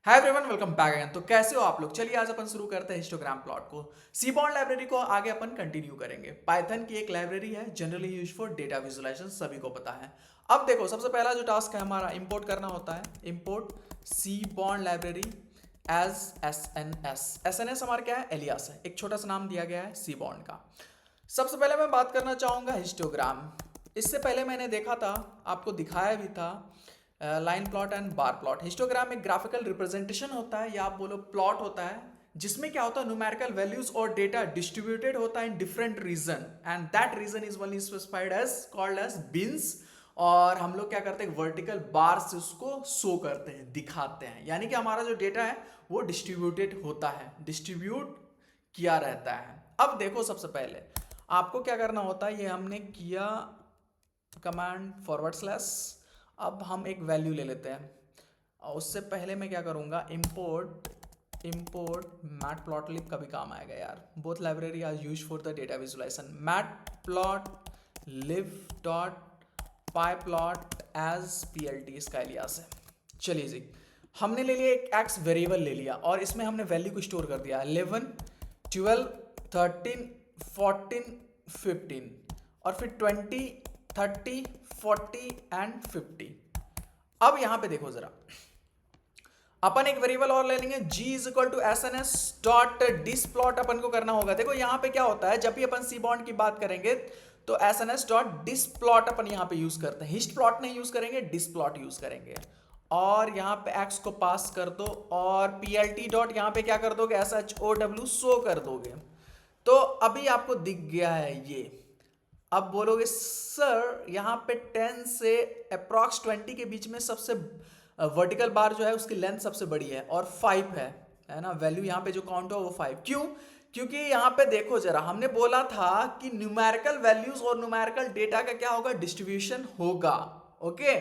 Hi everyone, welcome back again. तो कैसे हो आप लोग? चलिए आज अपन शुरू करते हैं हिस्टोग्राम प्लॉट को। सीबॉर्न लाइब्रेरी को आगे अपन कंटिन्यू करेंगे। पाइथन की एक लाइब्रेरी है, generally use for data visualization, सभी को पता है। अब देखो, सबसे पहला जो टास्क है हमारा, इंपोर्ट करना होता है। Import seaborn library as S N S हमारा क्या है? एलियास है, एक छोटा सा नाम दिया गया है सीबॉर्न का। सबसे पहले मैं बात करना चाहूंगा हिस्टोग्राम। इससे पहले मैंने देखा था, आपको दिखाया भी था, line plot and bar plot. Histogram एक ग्राफिकल रिप्रेजेंटेशन होता है या आप बोलो प्लॉट होता है, जिसमें क्या होता है, न्यूमेरिकल वैल्यूज और डेटा डिस्ट्रीब्यूटेड होता है in different region, and that region is only specified as called as bins. और हम लोग क्या करते हैं, वर्टिकल बार से उसको शो करते हैं, दिखाते हैं, यानी कि हमारा जो डेटा है वो डिस्ट्रीब्यूटेड होता है, डिस्ट्रीब्यूट किया रहता है। अब देखो, सबसे पहले आपको क्या करना होता है, ये हमने किया कमांड फॉरवर्ड स्लैश। अब हम एक वैल्यू ले लेते हैं, और उससे पहले मैं क्या करूंगा, इंपोर्ट मैटप्लॉटलिब का भी काम आएगा यार। Both library are use for the data visualization. Matplotlib dot pyplot as PLT इसका एलियास है। चलिए जी, हमने ले लिया एक एक्स वेरिएबल ले लिया, और इसमें हमने वैल्यू को स्टोर कर दिया 11 12 13 14 15, और फिर 20 30 40 एंड 50। अब यहां पे देखो जरा, अपन एक वेरिएबल और ले लेंगे, g is equal to S N S dot distplot अपन को करना होगा। देखो यहां पे क्या होता है, जब भी अपन सी बॉन्ड की बात करेंगे तो S N S dot distplot अपन यहां पे यूज करते हैं, हिस्ट प्लॉट नहीं यूज करेंगे, डिस प्लॉट यूज करेंगे। और यहां पे x को पास कर दो, और plt डॉट यहां पे क्या कर दोगे, show शो कर दोगे। तो अभी आपको दिख गया है ये। अब बोलोगे सर यहाँ पे 10 से अप्रॉक्स 20 के बीच में सबसे वर्टिकल बार जो है उसकी लेंथ सबसे बड़ी है, और 5 है ना, वैल्यू यहाँ पे जो काउंट हो वो 5। क्यों? क्योंकि यहाँ पे देखो जरा, हमने बोला था कि न्यूमेरिकल वैल्यूज और न्यूमेरिकल डेटा का क्या होगा, डिस्ट्रीब्यूशन होगा। ओके,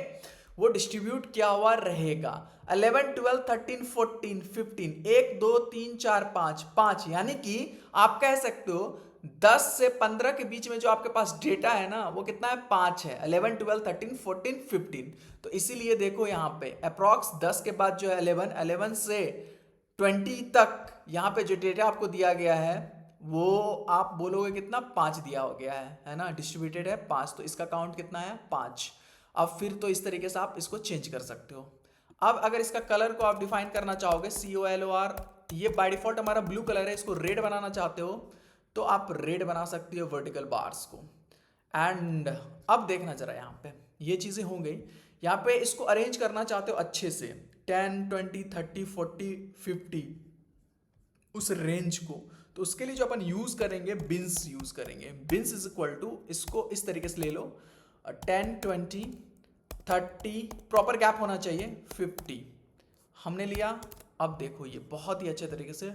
वो डिस्ट्रीब्यूट किया हुआ रहेगा। 11 12 13 14 15, 1 2 3 4 5 5, यानी कि आप कह सकते हो 10 से 15 के बीच में जो आपके पास डेटा है ना, वो कितना है, 5 है। 11 12 13 14 15। तो इसीलिए देखो यहाँ पे अप्रॉक्स 10 के बाद जो है 11, 11 से 20 तक यहाँ पे जो डेटा आपको दिया गया है वो आप बोलोगे कितना, 5 दिया हो गया है ना, डिस्ट्रीब्यूटेड है 5, तो इसका काउंट कितना है, 5। अब फिर तो इस तरीके से आप इसको चेंज कर सकते हो। अब अगर इसका कलर को आप डिफाइन करना चाहोगे, COLOR, ये बाय डिफॉल्ट हमारा ब्लू कलर है, इसको रेड बनाना चाहते हो तो आप रेड बना सकती हो वर्टिकल बार्स को। एंड अब देखना जरा, यहाँ पे ये चीजें हो गई। यहाँ पे इसको अरेंज करना चाहते हो अच्छे से, 10 20 30 40 50 उस रेंज को, तो उसके लिए जो अपन यूज करेंगे, बिन्स यूज करेंगे। बिन्स इज इक्वल टू, इसको इस तरीके से ले लो, 10 20 30, प्रॉपर गैप होना चाहिए, 50 हमने लिया। अब देखो ये बहुत ही अच्छे तरीके से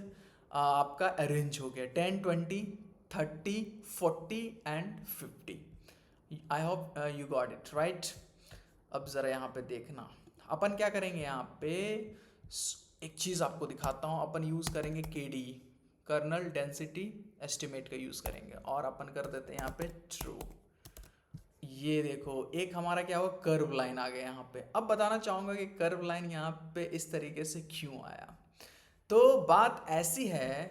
आपका अरेंज हो गया, 10 20 30 40 and 50। I hope you got it right. अब जरा यहाँ पे देखना, अपन क्या करेंगे, यहाँ पे एक चीज आपको दिखाता हूँ। अपन यूज करेंगे KD, कर्नल डेंसिटी एस्टिमेट का यूज करेंगे, और अपन कर देते हैं यहाँ पे ट्रू। ये देखो, एक हमारा क्या हुआ, कर्व लाइन आ गया यहाँ पे। अब बताना चाहूंगा कि कर्व लाइन यहाँ पे इस तरीके से क्यों आया। तो बात ऐसी है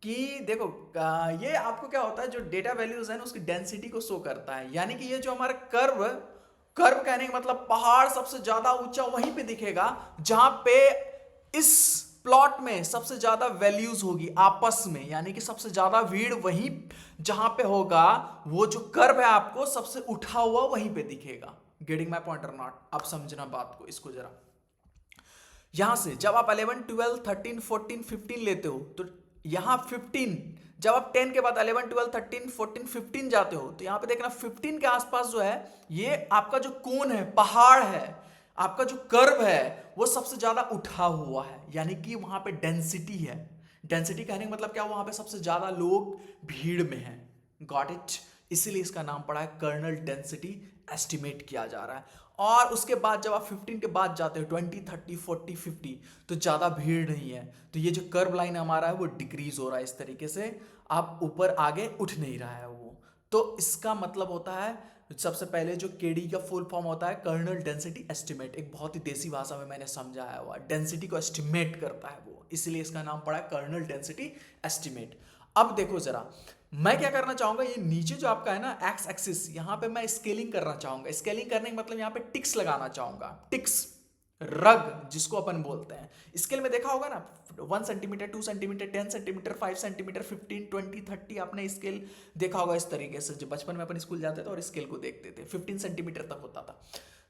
कि देखो, ये आपको क्या होता है, जो डेटा वैल्यूज है ना उसकी डेंसिटी को शो करता है, यानी कि ये जो हमारा कर्व, कर्व कहने का मतलब पहाड़ सबसे ज्यादा ऊंचा वहीं पे दिखेगा जहां पे इस प्लॉट में सबसे ज्यादा वैल्यूज होगी आपस में, यानी कि सबसे ज्यादा भीड़ वहीं जहां पे होगा, वो जो कर्व है आपको सबसे उठा हुआ वहीं पे दिखेगा। गेटिंग माई पॉइंट और नॉट? अब समझना बात को, इसको जरा। यहां से जब आप 11 12 13 14 15 लेते हो, तो यहां 15, जब आप 10 के बाद 11 12 13 14 15 जाते हो, तो यहां पे देखना 15 के आसपास जो है, ये आपका जो कोन है, पहाड़ है, आपका जो कर्व है वो सबसे ज्यादा उठा हुआ है, यानी कि वहां पे डेंसिटी है। डेंसिटी कहने का मतलब क्या, वहां पे सबसे ज्यादा लोग भीड़ में हैं। Got it? इसीलिए इसका नाम पड़ा है कर्नल डेंसिटी एस्टिमेट किया जा रहा है। और उसके बाद जब आप 15 के बाद जाते हो, 20 30 40 50, तो ज्यादा भीड़ नहीं है, तो ये जो कर्व लाइन हमारा है वो डिक्रीज हो रहा है इस तरीके से, आप ऊपर आगे उठ नहीं रहा है वो। तो इसका मतलब होता है सबसे पहले जो केडी का फुल फॉर्म होता है कर्नल डेंसिटी एस्टिमेट, एक बहुत ही देसी भाषा में मैंने समझाया हुआ, डेंसिटी को एस्टिमेट करता है वो, इसलिए इसका नाम पड़ा है कर्नल डेंसिटी एस्टिमेट। अब देखो जरा, मैं क्या करना चाहूंगा, ये नीचे जो आपका है ना एक्स एक्सिस, यहाँ पे मैं स्केलिंग करना चाहूंगा। स्केलिंग करने का मतलब यहाँ पे टिक्स लगाना चाहूंगा, टिक्स, रग जिसको अपन बोलते हैं। स्केल में देखा होगा ना, 1 सेंटीमीटर, 2 सेंटीमीटर, 10 सेंटीमीटर, 5 सेंटीमीटर, 15, 20, 30, आपने स्केल देखा होगा इस तरीके से। जब बचपन में अपन स्कूल जाते थे और स्केल को देखते थे, 15 सेंटीमीटर तक होता था।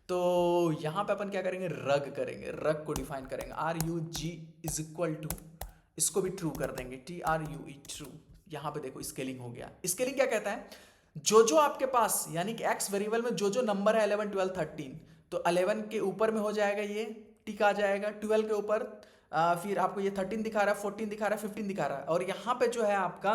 तो यहाँ पे अपन क्या करेंगे, रग करेंगे, रग को डिफाइन करेंगे, RUG इज इक्वल टू, इसको भी ट्रू कर देंगे, TRUE ट्रू। यहाँ पे देखो स्केलिंग हो गया। स्केलिंग क्या कहता है, जो आपके पास यानी कि एक्स वेरिएबल में जो नंबर है 11, 12, 13, तो 11 के ऊपर में हो जाएगा ये टिक आ जाएगा, 12 के ऊपर फिर आपको ये 13 दिखा रहा है, 14 दिखा रहा है, 15 दिखा रहा है, और यहाँ पे जो है आपका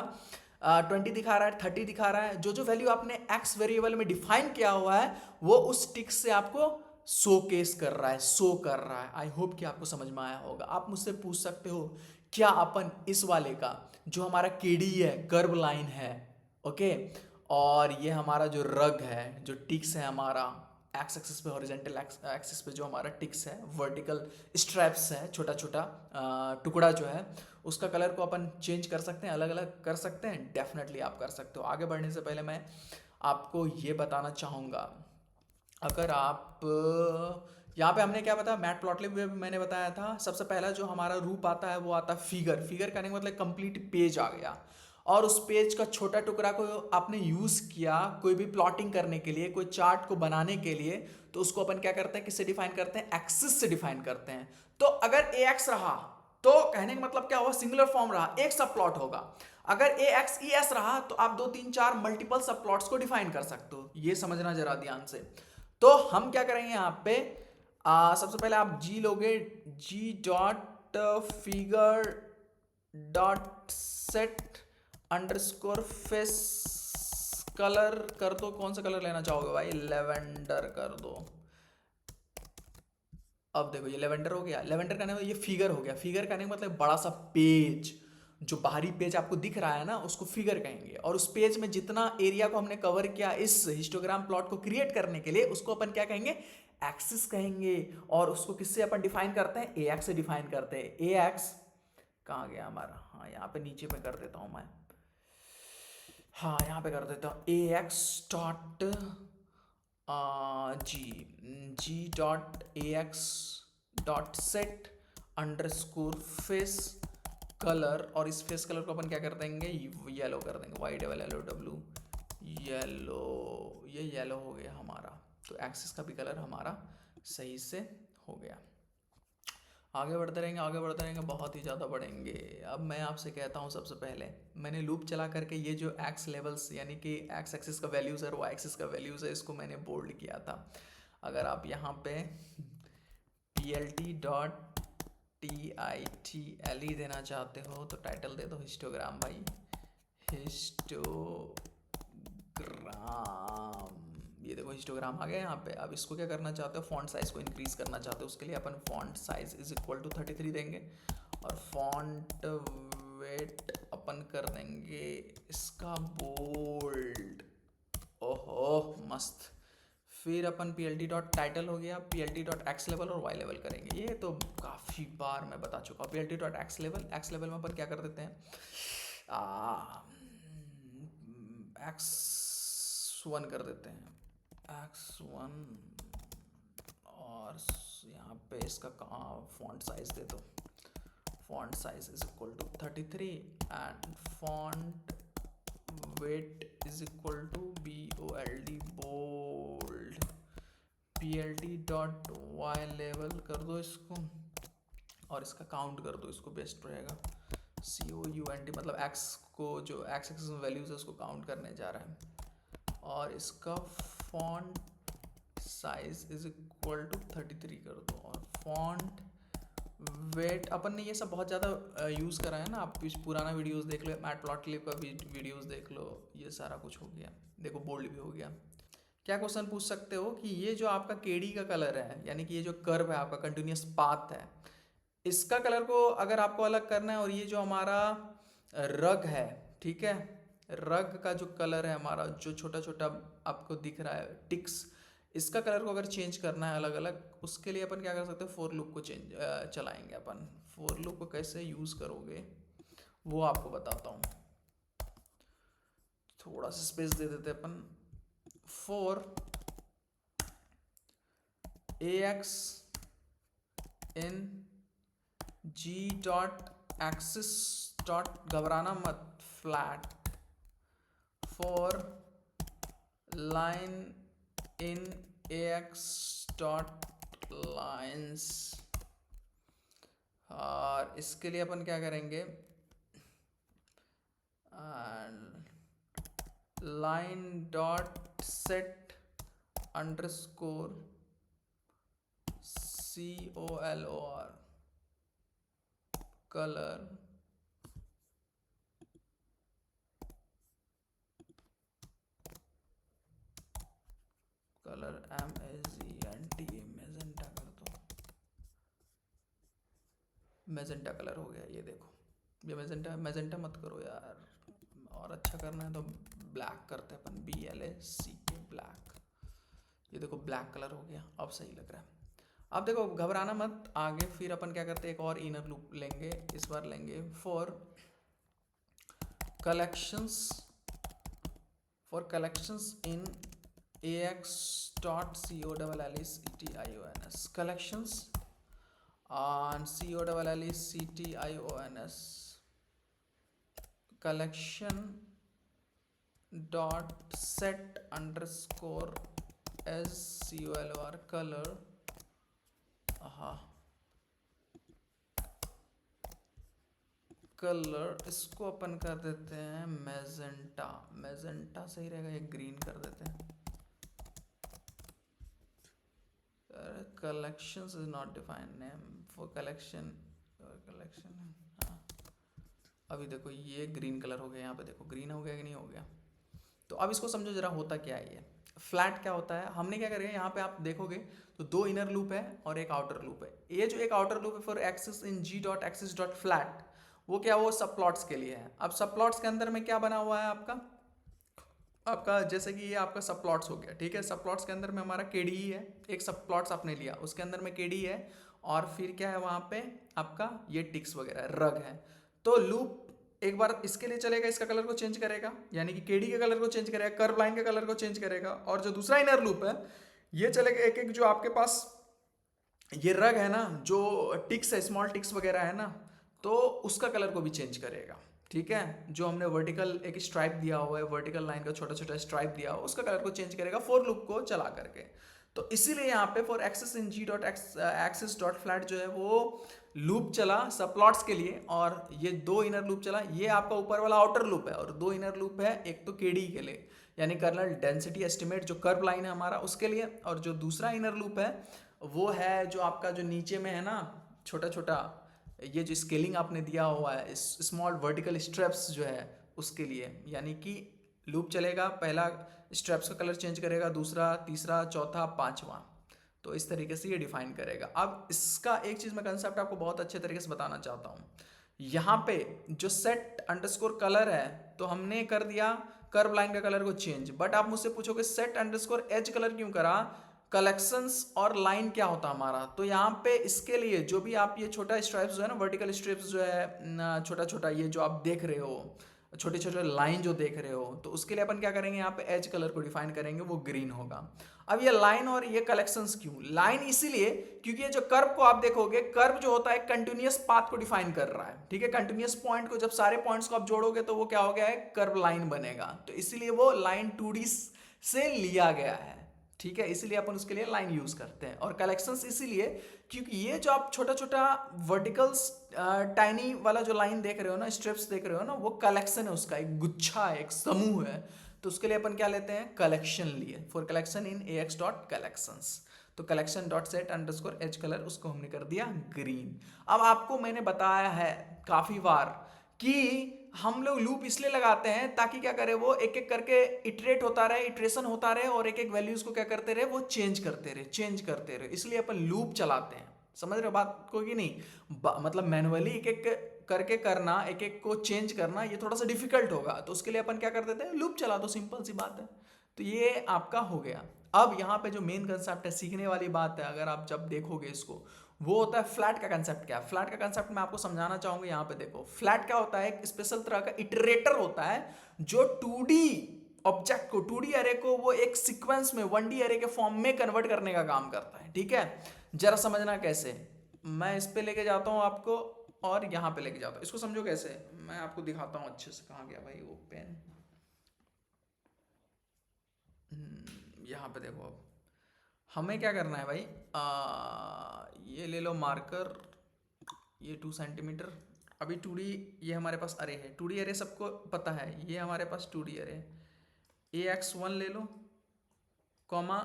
20 दिखा रहा है, 30 दिखा रहा है। जो वैल्यू आपने एक्स वेरिएबल में डिफाइन किया हुआ है वो उस टिक से आपको शो केस कर रहा है, शो कर रहा है। आई होप कि आपको समझ में आया होगा। आप मुझसे पूछ सकते हो क्या अपन इस वाले का जो हमारा केडी है, कर्व लाइन है, ओके, और ये हमारा जो रग है, जो टिक्स है हमारा एक्स एक्सिस पे, हॉरिजॉन्टल एक्सिस पे जो हमारा टिक्स है, वर्टिकल स्ट्रैप्स है, छोटा छोटा टुकड़ा जो है, उसका कलर को अपन चेंज कर सकते हैं, अलग अलग कर सकते हैं। डेफिनेटली आप कर सकते हो। आगे बढ़ने से पहले मैं आपको ये बताना चाहूँगा, अगर आप यहाँ पे हमने क्या बताया, मैट प्लॉटलिब में मैंने बताया था, सबसे पहला जो हमारा रूप आता है वो आता है फिगर। फिगर करने का मतलब कंप्लीट पेज आ गया, और उस पेज का छोटा टुकड़ा को आपने यूज किया कोई भी प्लॉटिंग करने के लिए, कोई चार्ट को बनाने के लिए, तो उसको अपन क्या करते हैं, किससे डिफाइन करते हैं, एक्सिस से डिफाइन करते हैं। तो अगर ए एक्स रहा तो कहने का मतलब क्या हुआ, सिंगुलर फॉर्म रहा, एक सब प्लॉट होगा। अगर ए एक्स ई एस रहा तो आप 2, 3, 4 मल्टीपल सब प्लॉट्स को डिफाइन कर सकते हो। ये समझना जरा ध्यान से। तो हम क्या करेंगे यहाँ पे, सबसे पहले आप जी लोगे, G dot figure dot set underscore face colour कर दो। कौन सा कलर लेना चाहोगे भाई, लेवेंडर कर दो। अब देखो ये लेवेंडर हो गया। लेवेंडर करने में ये फिगर हो गया। फिगर करने का मतलब बड़ा सा पेज, जो बाहरी पेज आपको दिख रहा है ना, उसको फिगर कहेंगे। और उस पेज में जितना एरिया को हमने कवर किया इस हिस्टोग्राम प्लॉट को क्रिएट करने के लिए, उसको अपन क्या कहेंगे, एक्सिस कहेंगे। और उसको किससे अपन डिफाइन करते हैं, ए एक्स से डिफाइन करते हैं। ए एक्स कहाँ गया हमारा, हाँ यहाँ पे नीचे में कर देता हूँ मैं, हाँ यहाँ पे कर देता हूँ, A X dot G dot A X dot set underscore face colour. और इस फेस कलर को अपन क्या कर देंगे, येलो कर देंगे, YLLOW येलो। ये येलो हो गया हमारा। तो एक्सिस का भी कलर हमारा सही से हो गया। आगे बढ़ते रहेंगे, आगे बढ़ते रहेंगे, बहुत ही ज़्यादा बढ़ेंगे। अब मैं आपसे कहता हूँ, सबसे पहले मैंने लूप चला करके ये जो एक्स लेवल्स यानी कि एक्स एक्सिस का वैल्यूज़ है और वाई एक्सिस का वैल्यूज़ है, इसको मैंने बोल्ड किया था। अगर आप यहाँ पे PLT.TITLE देना चाहते हो तो टाइटल दे दो हिस्टोग्राम भाई, हिस्टोग्राम। ये देखो हिस्टोग्राम आ गया यहाँ पे। अब इसको क्या करना चाहते हो, फॉन्ट साइज को इंक्रीज करना चाहते हो, उसके लिए अपन font size is equal to 33 देंगे, और फॉन्ट वेट अपन कर देंगे इसका बोल्ड। ओहो मस्त। फिर अपन PLT.टाइटल हो गया, PLT.एक्स लेवल और वाई लेवल करेंगे। ये तो काफ़ी बार मैं बता चुका हूँ। PLT.एक्स लेवल, एक्स लेवल में अपन क्या कर देते हैं, X1 कर देते हैं, X1, और यहाँ पे इसका फॉन्ट साइज दे दो, font size is equal to 33 and font weight is equal to BOLD bold. PLT.y लेवल कर दो इसको, और इसका काउंट कर दो, इसको बेस्ट रहेगा, COUNT, मतलब x को जो x एक्सिस में वैल्यूज है उसको काउंट करने जा रहा है। और इसका font size is equal to 33 कर दो, और फॉन्ट वेट अपन ने ये सब बहुत ज़्यादा यूज़ करा है ना, आप पुराना वीडियोस देख लो, मैटप्लॉटलिब का वीडियोस देख लो, ये सारा कुछ हो गया। देखो बोल्ड भी हो गया। क्या क्वेश्चन पूछ सकते हो कि ये जो आपका केडी का कलर है, यानी कि ये जो कर्व है आपका, कंटिन्यूस पाथ है, इसका कलर को अगर आपको अलग करना है, और ये जो हमारा रग है, ठीक है, रग का जो कलर है हमारा, जो छोटा छोटा आपको दिख रहा है टिक्स, इसका कलर को अगर चेंज करना है अलग अलग, उसके लिए अपन क्या कर सकते हैं, फोर लूप को चलाएंगे अपन। फोर लूप को कैसे यूज़ करोगे वो आपको बताता हूँ। थोड़ा सा स्पेस दे देते अपन। For ax in g dot axis dot, घबराना मत, flat, for line in ax dot lines. और इसके लिए अपन क्या करेंगे, line dot set underscore color colour colour MEZENTA, magenta कर दो, मैजेंटा कलर हो गया। ये देखो, ये मैजेंटा, मैजेंटा मत करो यार, और अच्छा करना है तो ब्लैक करते हैं अपन, BLACK, ब्लैक। ये देखो ब्लैक कलर हो गया, अब सही लग रहा है। अब देखो घबराना मत, आगे फिर अपन क्या करते हैं, एक और इनर लूप लेंगे, इस बार लेंगे for collections in ax dot COLLECTIONS, collections on COLLECTIONS, collection dot set underscore SCOLOR color। Colour इसको अपन कर देते हैं मैजेंटा, मैजेंटा सही रहेगा, ये ग्रीन कर देते हैं। Collections is not defined name for collection, अभी देखो ये ग्रीन कलर हो गया, यहाँ पे देखो ग्रीन हो गया कि नहीं हो गया। तो अब इसको समझो जरा, होता क्या है ये फ्लैट क्या होता है। हमने क्या करेंगे, यहाँ पे आप देखोगे तो दो इनर लूप है और एक आउटर लूप है। ये जो एक आउटर लूप है for axis in g dot axis dot flat, वो क्या, वो सब प्लॉट्स के लिए है। अब सब प्लॉट्स के अंदर में क्या बना हुआ है आपका जैसे कि ये आपका सब प्लॉट्स हो गया, ठीक है। सब प्लॉट्स के अंदर में हमारा KD है, एक सब प्लॉट्स आपने लिया, उसके अंदर में KD है, और फिर क्या है वहाँ पे आपका ये टिक्स वगैरह रग है। तो लूप एक बार इसके लिए चलेगा, इसका कलर को चेंज करेगा, यानी कि KD के कलर को चेंज करेगा, कर्व लाइन के कलर को चेंज करेगा। और जो दूसरा इनर लूप है ये चलेगा एक एक, जो आपके पास ये रग है ना, जो टिक्स है, स्मॉल टिक्स वगैरह है ना, तो उसका कलर को भी चेंज करेगा, ठीक है। जो हमने वर्टिकल एक स्ट्राइप दिया हुआ है, वर्टिकल लाइन का छोटा छोटा स्ट्राइप दिया हुआ, उसका कलर को चेंज करेगा फॉर लूप को चला करके। तो इसीलिए यहाँ पे for axis in g dot axis dot flat जो है वो लूप चला सब प्लॉट्स के लिए, और ये दो इनर लूप चला। ये आपका ऊपर वाला आउटर लूप है, और दो इनर लूप है, एक तो KD के लिए यानी कर्नल डेंसिटी एस्टिमेट, जो कर्व लाइन है हमारा उसके लिए, और जो दूसरा इनर लूप है वो है जो आपका जो नीचे में है ना छोटा छोटा, ये जो स्केलिंग आपने दिया हुआ है स्मॉल वर्टिकल स्ट्रेप्स जो है उसके लिए। यानी कि लूप चलेगा, पहला स्ट्रेप्स का कलर चेंज करेगा, दूसरा, तीसरा, चौथा, पांचवा, तो इस तरीके से ये डिफाइन करेगा। अब इसका एक चीज़ मैं कंसेप्ट आपको बहुत अच्छे तरीके से बताना चाहता हूँ। यहाँ पे जो सेट अंडरस्कोर कलर है, तो हमने कर दिया कर्व लाइन का कलर को चेंज, बट आप मुझसे पूछोगे सेट अंडरस्कोर एज कलर क्यों करा, कलेक्शंस और लाइन क्या होता हमारा। तो यहाँ पे इसके लिए जो भी आप ये छोटा स्ट्राइप्स जो है ना, वर्टिकल स्ट्रिप्स जो है छोटा छोटा, ये जो आप देख रहे हो छोटे छोटे लाइन जो देख रहे हो, तो उसके लिए अपन क्या करेंगे, यहाँ पे एज कलर को डिफाइन करेंगे, वो ग्रीन होगा। अब ये लाइन और ये कलेक्शंस क्यों, लाइन इसीलिए क्योंकि ये जो कर्व को आप देखोगे, कर्व जो होता है कंटिन्यूअस पाथ को डिफाइन कर रहा है, ठीक है। कंटिन्यूअस पॉइंट को जब सारे पॉइंट्स को आप जोड़ोगे तो वो क्या हो गया है, कर्व लाइन बनेगा। तो इसीलिए वो लाइन 2D से लिया गया है, ठीक है, इसीलिए अपन उसके लिए लाइन यूज करते हैं। और कलेक्शंस इसीलिए क्योंकि ये जो आप छोटा छोटा वर्टिकल्स टाइनी वाला जो लाइन देख रहे हो ना, स्ट्रिप्स देख रहे हो ना, वो कलेक्शन है, उसका एक गुच्छा है, एक समूह है। तो उसके लिए अपन क्या लेते हैं, कलेक्शन लिए, for collection in ax dot collections. तो collection dot set underscore edge colour, उसको हमने कर दिया ग्रीन। अब आपको मैंने बताया है काफी बार कि हम लोग लूप इसलिए लगाते हैं ताकि क्या करे, वो एक एक करके इटरेट होता रहे, इटरेशन होता रहे, और एक एक वैल्यूज को क्या करते रहे, वो चेंज करते रहे, इसलिए अपन लूप चलाते हैं। समझ रहे हो बात को कि नहीं, मतलब मैनुअली एक एक करके करना, एक एक को चेंज करना, ये थोड़ा सा डिफिकल्ट होगा। तो उसके लिए अपन क्या कर देते हैं, लूप चला दो, सिंपल सी बात है। तो ये आपका हो गया। अब यहाँ पे जो मेन कंसेप्ट है, सीखने वाली बात है, अगर आप जब देखोगे इसको, वो होता है फ्लैट का कंसेप्ट। क्या है फ्लैट का कंसेप्ट, मैं आपको समझाना चाहूंगा। यहाँ पे देखो, फ्लैट क्या होता है, एक स्पेशल तरह का इटरेटर होता है जो 2D ऑब्जेक्ट को, 2D अरे को वो एक सीक्वेंस में 1D अरे के फॉर्म में कन्वर्ट करने का काम करता है। ठीक है, जरा समझना कैसे। मैं इस पे लेके जाता हूँ आपको और यहाँ पे लेके जाता हूँ, इसको समझो कैसे, मैं आपको दिखाता हूँ अच्छे से। कहाँ गया भाई वो पेन, यहाँ पे देखो। अब हमें क्या करना है भाई, ये ले लो मार्कर, ये 2 सेंटीमीटर। अभी 2D ये हमारे पास अरे है, 2D अरे सबको पता है, ये हमारे पास 2D अरे। AX1 ले लो, कॉमा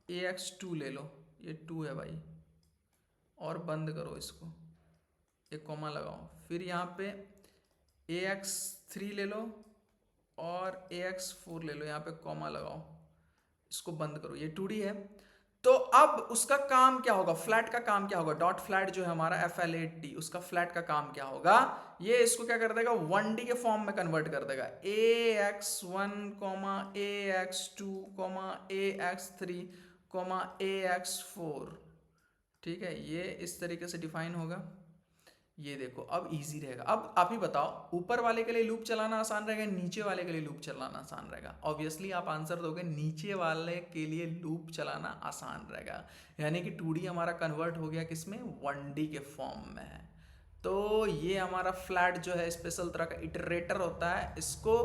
AX2 ले लो, ये 2 है भाई, और बंद करो इसको, एक कॉमा लगाओ। फिर यहाँ पे AX3 ले लो और AX4 ले लो, यहाँ पे कॉमा लगाओ, इसको बंद करो, ये 2D है। तो अब उसका काम क्या होगा, फ्लैट का काम क्या होगा, डॉट फ्लैट जो है हमारा FLAT, उसका फ्लैट का काम क्या होगा, ये इसको क्या कर देगा, 1D के फॉर्म में कन्वर्ट कर देगा। AX1 AX2 AX3 AX4, ठीक है, ये इस तरीके से डिफाइन होगा। ये देखो अब इजी रहेगा। अब आप ही बताओ, ऊपर वाले के लिए लूप चलाना आसान रहेगा, नीचे वाले के लिए लूप चलाना आसान रहेगा? ऑब्वियसली आप आंसर दोगे नीचे वाले के लिए लूप चलाना आसान रहेगा, यानी कि 2D हमारा कन्वर्ट हो गया किसमें, 1D के फॉर्म में है। तो ये हमारा फ्लैट जो है स्पेशल तरह का इटरेटर होता है, इसको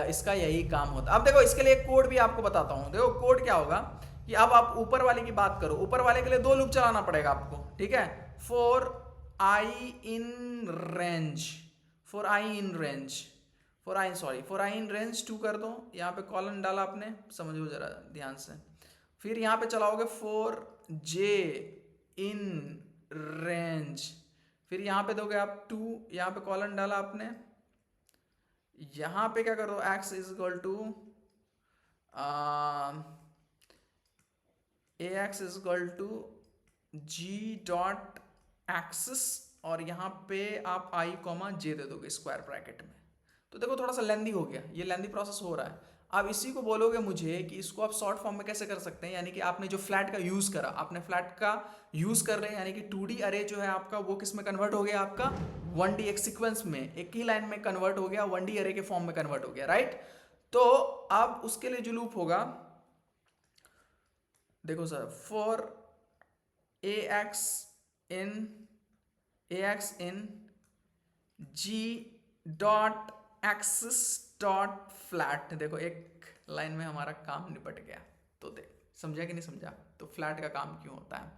इसका यही काम होता है। अब देखो इसके लिए कोड भी आपको बताता हूँ। देखो कोड क्या होगा कि अब आप ऊपर वाले की बात करो, ऊपर वाले के लिए 2 लूप चलाना पड़ेगा आपको, ठीक है। For I in range, for I in range, for I sorry for I in range 2 कर दो, यहाँ पे कॉलन डाला आपने, समझो जरा ध्यान से। फिर यहाँ पे चलाओगे फॉर जे इन रेंज, फिर यहाँ पे दोगे आप 2, यहाँ पे कॉलन डाला आपने, यहाँ पे क्या करो, x is equal to ax is equal to G dot axis, और यहाँ पे आप i कॉमा जे दे दोगे स्क्वायर ब्रैकेट में। तो देखो थोड़ा सा लेंदी हो गया, ये लेंदी प्रोसेस हो रहा है। अब इसी को बोलोगे मुझे कि इसको आप शॉर्ट फॉर्म में कैसे कर सकते हैं, यानी कि आपने जो फ्लैट का यूज करा, आपने फ्लैट का यूज कर रहे हैं, यानी कि 2D अरे जो है आपका वो किस में कन्वर्ट हो गया, आपका 1D एक सीक्वेंस में, एक ही लाइन में कन्वर्ट हो गया, 1D अरे के फॉर्म में कन्वर्ट हो गया, राइट। तो अब उसके लिए जो लूप होगा, देखो sir, for ax in g dot axis dot flat, देखो एक लाइन में हमारा काम निपट गया। तो देख समझा कि नहीं समझा, तो फ्लैट का काम क्यों होता है।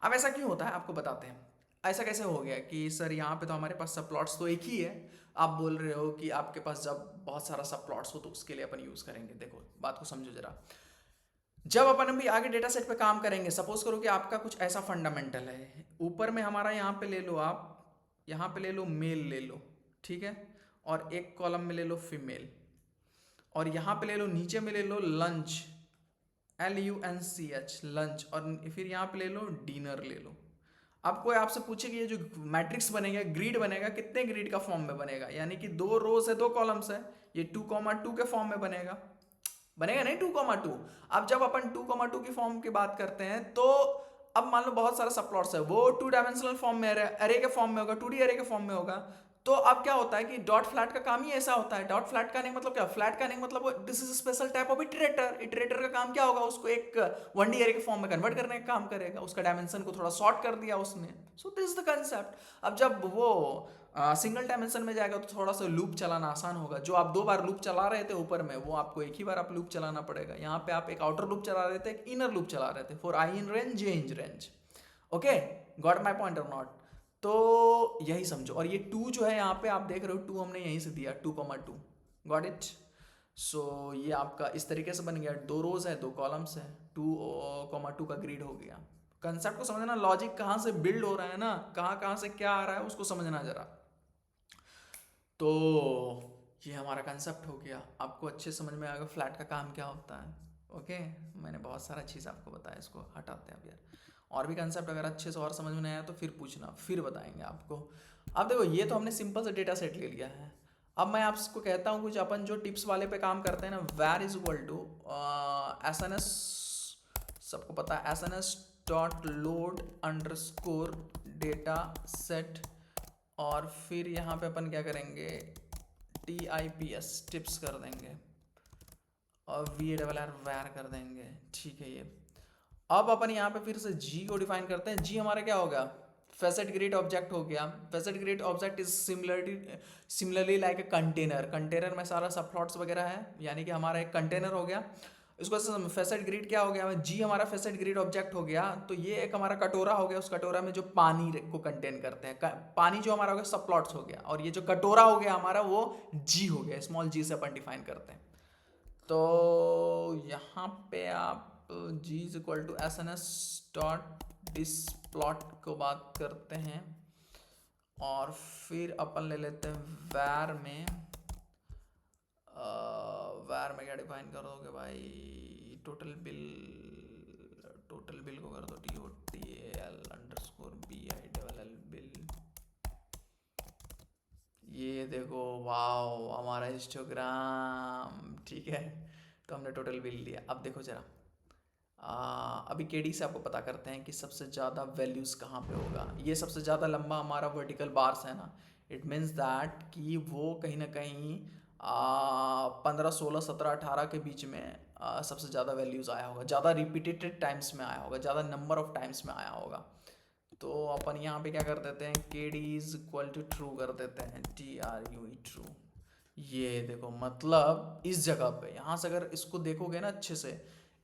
अब ऐसा क्यों होता है आपको बताते हैं। ऐसा कैसे हो गया कि सर यहाँ पे तो हमारे पास सब प्लॉट्स तो एक ही है, आप बोल रहे हो कि आपके पास जब बहुत सारा सब प्लॉट्स हो तो उसके लिए अपन यूज़ करेंगे। देखो बात को समझो जरा, जब अपन अभी आगे डेटा सेट पे काम करेंगे, सपोज करो कि आपका कुछ ऐसा फंडामेंटल है, ऊपर में हमारा यहाँ पे ले लो, आप यहाँ पे ले लो मेल ले लो, ठीक है, और एक कॉलम में ले लो फीमेल, और यहाँ पे ले लो नीचे में ले लो लंच, LUNCH लंच, और फिर यहाँ पे ले लो डिनर ले लो। अब कोई आपसे पूछे कि ये जो मैट्रिक्स बनेगा, ग्रिड बनेगा, कितने ग्रिड का फॉर्म में बनेगा, यानी कि 2 रोज है 2 कॉलम्स है, ये 2,2 के फॉर्म में बनेगा, बनेगा नहीं 2,2। अब जब अपन 2,2 की फॉर्म की बात करते हैं, तो अब मान लो बहुत सारा सब प्लॉट्स है, वो 2 डायमेंशनल फॉर्म में अरे के फॉर्म में होगा, 2D अरे के फॉर्म में होगा। तो अब क्या होता है कि डॉट फ्लैट का काम ही ऐसा होता है। डॉट फ्लैट का नहीं मतलब क्या, फ्लैट का नहीं मतलब this is special type of iterator. Iterator का काम क्या होगा, उसको एक 1D अरे के फॉर्म में कन्वर्ट करने का काम करेगा, उसका डायमेंशन को थोड़ा शॉर्ट कर दिया उसने। So this is the concept. अब जब वो सिंगल डायमेंशन में जाएगा तो थोड़ा सा लूप चलाना आसान होगा। जो आप 2 बार लूप चला रहे थे ऊपर में, वो आपको एक ही बार आप लूप चलाना पड़ेगा। यहाँ पे आप एक आउटर लूप चला रहे थे, एक इनर लूप चला रहे थे, for I in range J in range. Okay, got my point और नॉट। तो यही समझो। और ये 2 जो है यहाँ पे आप देख रहे हो, 2 हमने यहीं से दिया, 2,2, गॉट इट। सो ये आपका इस तरीके से बन गया, 2 रोज है 2 कॉलम्स है, 2,2 का ग्रिड हो गया। कंसेप्ट को समझना, लॉजिक कहाँ से बिल्ड हो रहा है ना, कहाँ से क्या आ रहा है उसको समझना जरा। तो ये हमारा कंसेप्ट हो गया, आपको अच्छे समझ में आएगा फ्लैट का काम क्या होता है। ओके, मैंने बहुत सारा चीज़ आपको बताया, इसको हटाते हैं अब यार। और भी कंसेप्ट अगर अच्छे से और समझ में नहीं आया तो फिर पूछना, फिर बताएंगे आपको। अब देखो ये तो हमने सिंपल सा डेटा सेट ले लिया है। अब मैं आपको कहता हूँ कुछ अपन जो टिप्स वाले पे काम करते हैं ना, var is equal to S N S, सबको पता है S N S dot load underscore स्कोर डेटा सेट, और फिर यहाँ पे अपन क्या करेंगे, T I P S tips कर देंगे और वी डबल आर वैर कर देंगे। ठीक है ये। अब अपन यहाँ पे फिर से जी को डिफाइन करते हैं। जी हमारा क्या होगा, फेसेट ग्रिड ऑब्जेक्ट हो गया। Facet grid object is similarly like a container. Container में सारा सब प्लॉट्स वगैरह है, यानी कि हमारा एक कंटेनर हो गया। इसको फेसेट ग्रिड क्या हो गया, जी हमारा फेसेट ग्रिड ऑब्जेक्ट हो गया। तो ये एक हमारा कटोरा हो गया, उस कटोरा में जो पानी को कंटेन करते हैं, पानी जो हमारा हो गया सब प्लॉट्स हो गया, और ये जो कटोरा हो गया हमारा वो जी हो गया, स्मॉल जी से अपन डिफाइन करते हैं। तो यहाँ पे आप G is equal to S N S dot displot को बात करते हैं, और फिर अपन ले लेते हैं वैर में वैर में क्या डिफाइन कर दोगे भाई, टोटल बिल, टोटल बिल को कर दो T O T L underscore B I double L bill. ये देखो वाओ हमारा हिस्टोग्राम, ठीक है। तो हमने टोटल बिल लिया। अब देखो जरा, अभी केडी से आपको पता करते हैं कि सबसे ज़्यादा वैल्यूज़ कहाँ पे होगा। ये सबसे ज़्यादा लंबा हमारा वर्टिकल बार्स है ना, इट मीन्स दैट कि वो कहीं ना कहीं 15 16 17 18 के बीच में सबसे ज़्यादा वैल्यूज़ आया होगा, ज़्यादा रिपीटेड टाइम्स में आया होगा, ज़्यादा नंबर ऑफ टाइम्स में आया होगा। तो अपन यहाँ पे क्या कर देते हैं, K D is equal to true कर देते हैं, T R U E true. ये देखो मतलब इस जगह पे, यहाँ से अगर इसको देखोगे ना अच्छे से,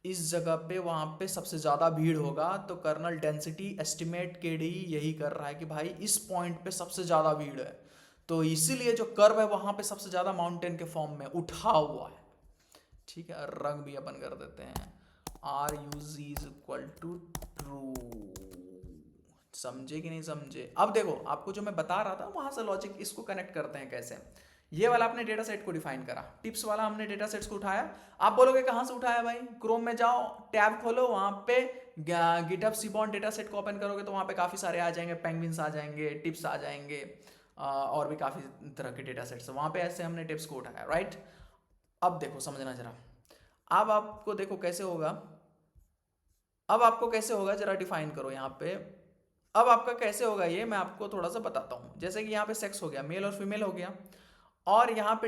इस जगह पे वहाँ पे सबसे ज़्यादा भीड़ होगा। तो कर्नल डेंसिटी एस्टिमेट के डी यही कर रहा है कि भाई इस पॉइंट पे सबसे ज़्यादा भीड़ है, तो इसीलिए जो कर्व है वहाँ पे सबसे ज़्यादा माउंटेन के फॉर्म में उठा हुआ है। ठीक है, रंग भी अपन कर देते हैं, R U G is equal to true. समझे कि नहीं समझे? अब देखो आपको जो मैं बता रहा था वहां से लॉजिक इसको कनेक्ट करते हैं कैसे। ये वाला आपने डेटा सेट को डिफाइन करा, टिप्स वाला हमने डेटा सेट्स को उठाया। आप बोलोगे कहाँ से उठाया भाई, क्रोम में जाओ, टैब खोलो, वहाँ पे गिटहब सीबॉर्न डेटा सेट को ओपन करोगे तो वहाँ पे काफ़ी सारे आ जाएंगे, पेंगुइन्स आ जाएंगे, टिप्स आ जाएंगे, और भी काफ़ी तरह के डेटा सेट्स वहाँ पे ऐसे हमने टिप्स को उठाया, राइट। अब देखो समझना जरा, अब आपको देखो कैसे होगा, अब आपको कैसे होगा जरा डिफाइन करो यहाँ पे। अब आपका कैसे होगा ये मैं आपको थोड़ा सा बताता हूँ। जैसे कि यहाँ पे सेक्स हो गया, मेल और फीमेल हो गया, और यहाँ पे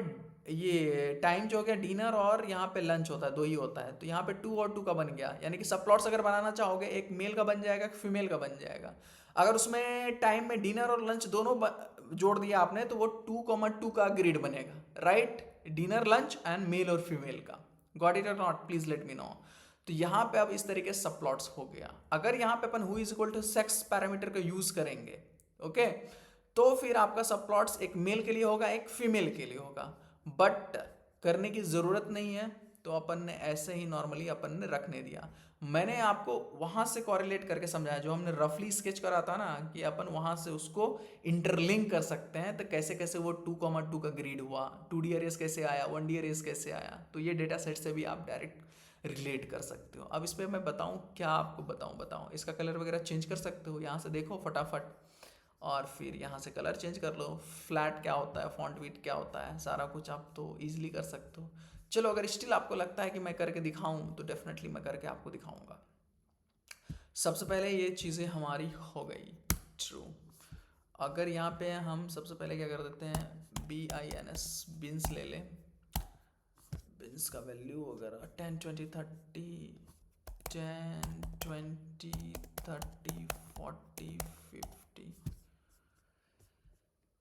ये टाइम जो हो गया डिनर, और यहाँ पे लंच होता है, दो ही होता है। तो यहाँ पे 2 और 2 का बन गया, यानी कि सब प्लॉट्स अगर बनाना चाहोगे एक मेल का बन जाएगा, एक फीमेल का बन जाएगा। अगर उसमें टाइम में डिनर और लंच दोनों जोड़ दिया आपने तो वो 2,2 का ग्रिड बनेगा, right. Dinner lunch and male और फीमेल का, गॉट इट और not, please let me know. तो यहाँ पे अब इस तरीके से सब प्लॉट्स हो गया। अगर यहाँ पे अपन hue is equal to sex parameter का यूज करेंगे, ओके, तो फिर आपका सब प्लॉट्स एक मेल के लिए होगा, एक फीमेल के लिए होगा। बट करने की ज़रूरत नहीं है, तो अपन ने ऐसे ही नॉर्मली अपन ने रखने दिया। मैंने आपको वहाँ से कॉरिलेट करके समझाया, जो हमने रफली स्केच करा था ना, कि अपन वहाँ से उसको इंटरलिंक कर सकते हैं। तो कैसे कैसे वो 2,2 का ग्रिड हुआ, 2D अरेज कैसे आया, 1D अरेज कैसे आया, तो ये डेटा सेट से भी आप डायरेक्ट रिलेट कर सकते हो। अब इस पर मैं बताऊँ क्या, आपको बताऊँ इसका कलर वगैरह चेंज कर सकते हो। यहाँ से देखो फटाफट, और फिर यहाँ से कलर चेंज कर लो, फ्लैट क्या होता है, फॉन्ट विड्थ क्या होता है, सारा कुछ आप तो ईजिली कर सकते हो। चलो अगर स्टिल आपको लगता है कि मैं करके दिखाऊं तो डेफिनेटली मैं करके आपको दिखाऊंगा। सबसे पहले ये चीज़ें हमारी हो गई ट्रू। अगर यहाँ पे हम सबसे पहले क्या कर देते हैं, BINS बिन्स ले लें, बिन्स का वैल्यू वगैरह 10 20 30 10 20 30 40 50,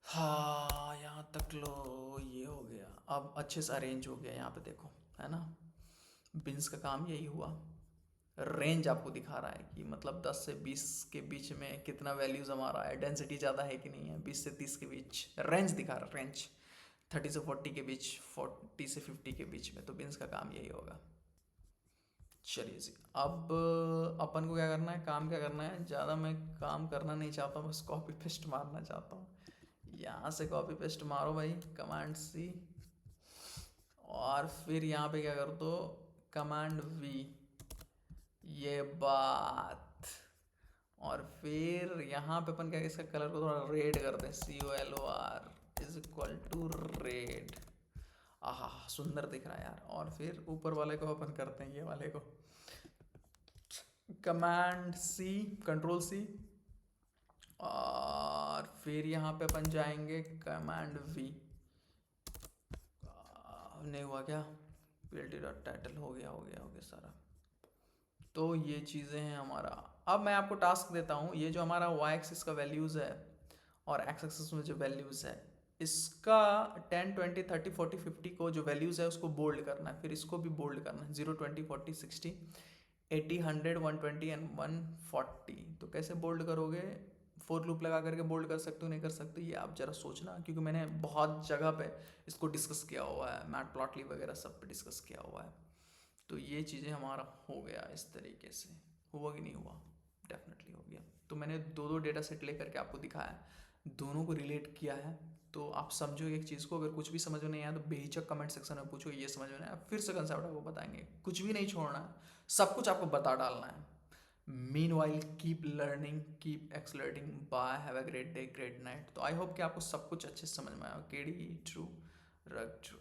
हाँ यहाँ तक लो, ये हो गया। अब अच्छे से अरेंज हो गया, यहाँ पे देखो है ना, बिन्स का काम यही हुआ। रेंज आपको दिखा रहा है कि मतलब 10 से 20 के बीच में कितना वैल्यूज हमारा है, डेंसिटी ज़्यादा है कि नहीं है, 20 से 30 के बीच रेंज दिखा रहा है, रेंज 30 से 40 के बीच, 40 से 50 के बीच में, तो बिन्स का काम यही होगा। चलिए जी, अब अपन को क्या करना है, काम क्या करना है, ज़्यादा मैं काम करना नहीं चाहता हूँ, बस कॉपी पेस्ट मारना चाहता हूँ। यहाँ से कॉपी पेस्ट मारो भाई, कमांड C, और फिर यहाँ पे क्या कर दो, कमांड V, ये बात, और फिर यहाँ पे अपन क्या इसका कलर को थोड़ा रेड कर दें, COLOR is equal to red. आहा सुंदर दिख रहा है यार। और फिर ऊपर वाले को अपन करते हैं, ये वाले को कमांड C, कंट्रोल C, और फिर यहाँ पे अपन जाएंगे कमांड V। नहीं हुआ क्या? PLT.title हो गया सारा। तो ये चीज़ें हैं हमारा। अब मैं आपको टास्क देता हूँ, ये जो हमारा y एक्सिस का वैल्यूज़ है और x एक्सिस में जो वैल्यूज़ है, इसका 10, 20, 30, 40, 50 को जो वैल्यूज़ है उसको बोल्ड करना है, फिर इसको भी बोल्ड करना है, 0, 20, 40, 60, 80, 100, 120 एंड 140। तो कैसे बोल्ड करोगे? फोर लूप लगा करके बोल्ड कर सकते हो, नहीं कर सकते, ये आप जरा सोचना, क्योंकि मैंने बहुत जगह पे इसको डिस्कस किया हुआ है, मैटप्लॉटली वगैरह सब पे डिस्कस किया हुआ है। तो ये चीज़ें हमारा हो गया इस तरीके से। हुआ कि नहीं हुआ? डेफिनेटली हो गया। तो मैंने दो डेटा सेट लेकर के आपको दिखाया, दोनों को रिलेट किया है। तो आप समझो एक चीज़ को, अगर कुछ भी समझ में नहीं आया तो बेहिचक कमेंट सेक्शन में पूछो, ये समझ में नहीं आया फिर से कंसेप्ट आपको बताएंगे, कुछ भी नहीं छोड़ना है, सब कुछ आपको बता डालना है। Meanwhile, keep learning, keep accelerating. Bye. Have a great day, great night. तो आई होप कि आपको सब कुछ अच्छे से समझ में आया। केडी ट्रू रग ट्रू।